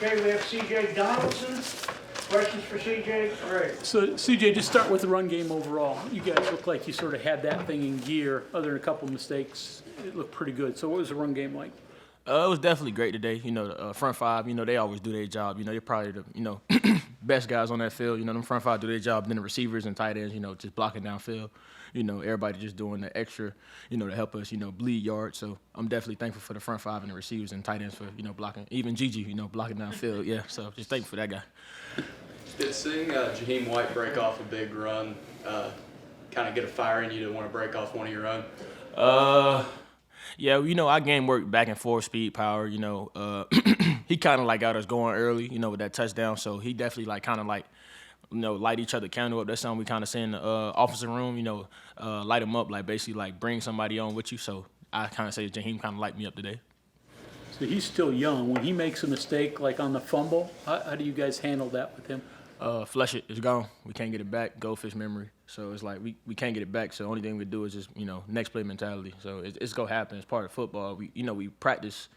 Okay, we have CJ Donaldson. Questions for CJ? All right. So, CJ, just start with the run game overall. You guys look like you sort of had that thing in gear. Other than a couple of mistakes, it looked pretty good. So what was the run game like? It was definitely great today. You know, the front five, you know, they always do their job. You know, they're probably the, you know, best guys on that field. You know, them front five do their job. Then the receivers and tight ends, you know, just blocking downfield. You know, everybody just doing the extra, you know, to help us, you know, bleed yards. So I'm definitely thankful for the front five and the receivers and tight ends for, you know, blocking. Even Gigi, you know, blocking downfield. Yeah, so just thankful for that guy. Did seeing Jaheim White break off a big run kind of get a fire in you to want to break off one of your own? Yeah, you know, our game worked back and forth, speed, power, you know. He kind of, like, got us going early, you know, with that touchdown. So he definitely, like, kind of, like, you know, light each other candle up. That's something we kind of say in the officer room, you know, light them up, like, basically, like, bring somebody on with you. So I kind of say Jaheim kind of light me up today. So he's still young. When he makes a mistake, like on the fumble, how do you guys handle that with him? Flush it. It's gone. We can't get it back. Goldfish memory. So it's like we can't get it back. So the only thing we do is just, you know, next play mentality. So it's going to happen. It's part of football. We practice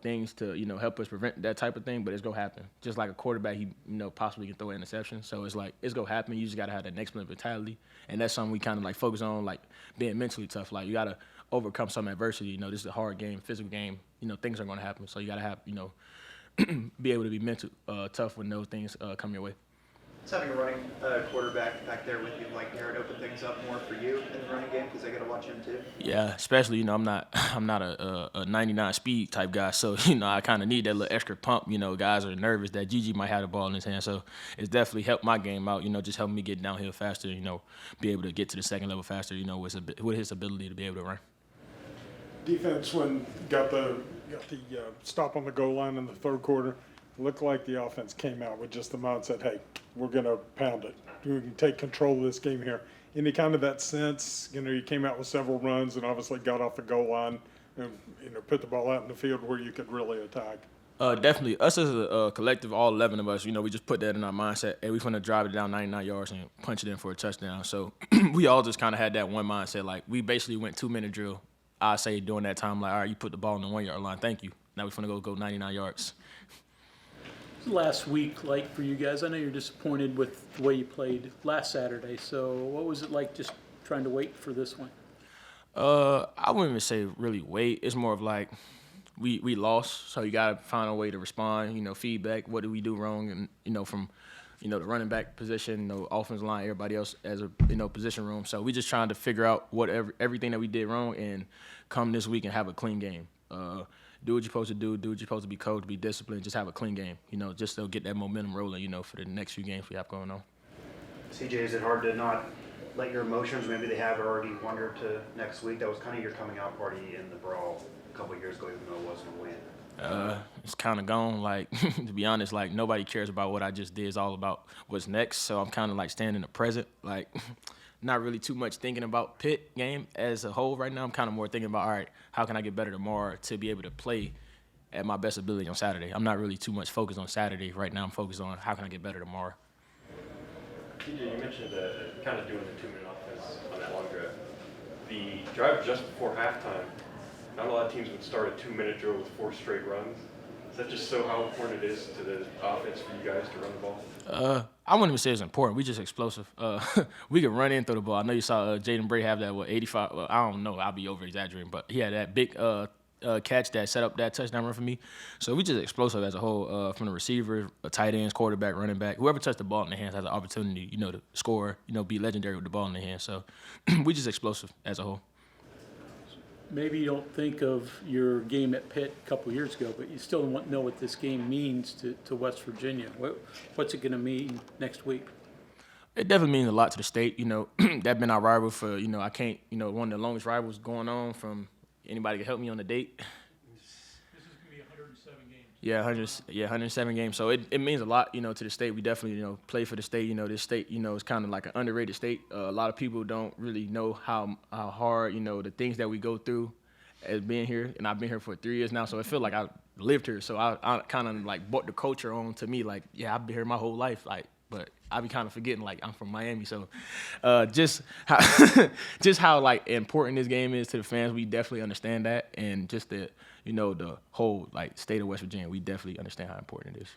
things to, you know, help us prevent that type of thing, but it's going to happen. Just like a quarterback, he, you know, possibly can throw an interception. So it's like it's going to happen. You just got to have that next play mentality. And that's something we kind of like focus on, like being mentally tough. Like you got to overcome some adversity. You know, this is a hard game, physical game. You know, things are going to happen. So you got to have, you know, be able to be mental tough when those things come your way. It's having a running quarterback back there with you, like, Aaron, open things up more for you in the running game because I got to watch him too. Yeah, especially, you know, I'm not a 99 speed type guy, so, you know, I kind of need that little extra pump. You know, guys are nervous that Gigi might have the ball in his hand, so it's definitely helped my game out. You know, just helping me get downhill faster. You know, be able to get to the second level faster. You know, with his ability to be able to run. Defense, when got the stop on the goal line in the third quarter, looked like the offense came out with just the mindset, hey, we're going to pound it. We can take control of this game here. Any kind of that sense, you know, you came out with several runs and obviously got off the goal line and, you know, put the ball out in the field where you could really attack. Definitely. Us as a collective, all 11 of us, you know, we just put that in our mindset. Hey, we're going to drive it down 99 yards and punch it in for a touchdown. So we all just kind of had that one mindset. Like, we basically went 2-minute drill. I say during that time, like, all right, you put the ball on the 1 yard line. Thank you. Now we're going to go 99 yards. Last week like for you guys? I know you're disappointed with the way you played last Saturday. So what was it like just trying to wait for this one? I wouldn't even say really wait. It's more of like we lost, so you got to find a way to respond, you know, feedback. What did we do wrong? And, you know, from, you know, the running back position, you know, offensive line, everybody else as a, you know, position room. So we just trying to figure out everything that we did wrong and come this week and have a clean game. Do what you're supposed to do what you're supposed to be coached, be disciplined, just have a clean game, you know, just to get that momentum rolling, you know, for the next few games we have going on. CJ, is it hard to not let your emotions, maybe they have already wandered to next week? That was kind of your coming out party in the brawl a couple of years ago, even though it wasn't a win. It's kind of gone. Like, to be honest, like, nobody cares about what I just did. It's all about what's next. So I'm kind of, like, staying in the present. Like, not really too much thinking about Pitt game as a whole right now. I'm kind of more thinking about, all right, how can I get better tomorrow to be able to play at my best ability on Saturday. I'm not really too much focused on Saturday. Right now I'm focused on how can I get better tomorrow. TJ, you mentioned kind of doing the 2-minute offense on that long drive. The drive just before halftime, not a lot of teams would start a 2-minute drill with 4 straight runs. Is that just so how important it is to the offense for you guys to run the ball? I wouldn't even say it's important. We just explosive. We can run in through the ball. I know you saw Jaden Bray have that, 85? Well, I don't know. I'll be over-exaggerating. But he had that big catch that set up that touchdown run for me. So we just explosive as a whole, from the receiver, tight ends, quarterback, running back. Whoever touched the ball in their hands has an opportunity, you know, to score, you know, be legendary with the ball in their hands. So we just explosive as a whole. Maybe you don't think of your game at Pitt a couple years ago, but you still don't know what this game means to West Virginia. What's it going to mean next week? It definitely means a lot to the state. You know, that's been our rival for, you know, I can't, you know, one of the longest rivals going on from anybody can help me on the date. This is going to be 107 games. Yeah, 107 games. So it means a lot, you know, to the state. We definitely, you know, play for the state. You know, this state, you know, is kind of like an underrated state. A lot of people don't really know how hard, you know, the things that we go through as being here. And I've been here for 3 years now, so I feel like I lived here. So I kind of like brought the culture on to me. Like, yeah, I've been here my whole life. Like, but I be kind of forgetting, like, I'm from Miami. So just how like important this game is to the fans, we definitely understand that. And just the, the whole like state of West Virginia, we definitely understand how important it is.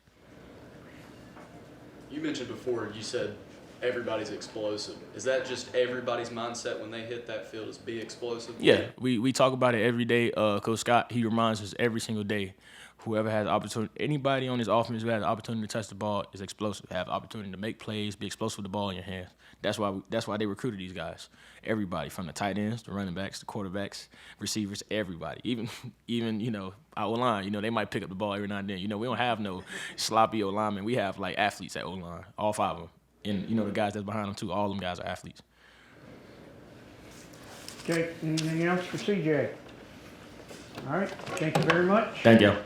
You mentioned before, you said everybody's explosive. Is that just everybody's mindset when they hit that field is be explosive? Yeah, we talk about it every day. Coach Scott, he reminds us every single day. Whoever has the opportunity, anybody on this offense who has the opportunity to touch the ball is explosive. Have the opportunity to make plays, be explosive with the ball in your hands. That's why they recruited these guys. Everybody, from the tight ends, the running backs, the quarterbacks, receivers, everybody. Even our O-line, they might pick up the ball every now and then. We don't have no sloppy O-linemen. We have like athletes at O-line, all 5 of them. And the guys that's behind them too, all them guys are athletes. Okay, anything else for CJ? All right, thank you very much. Thank you.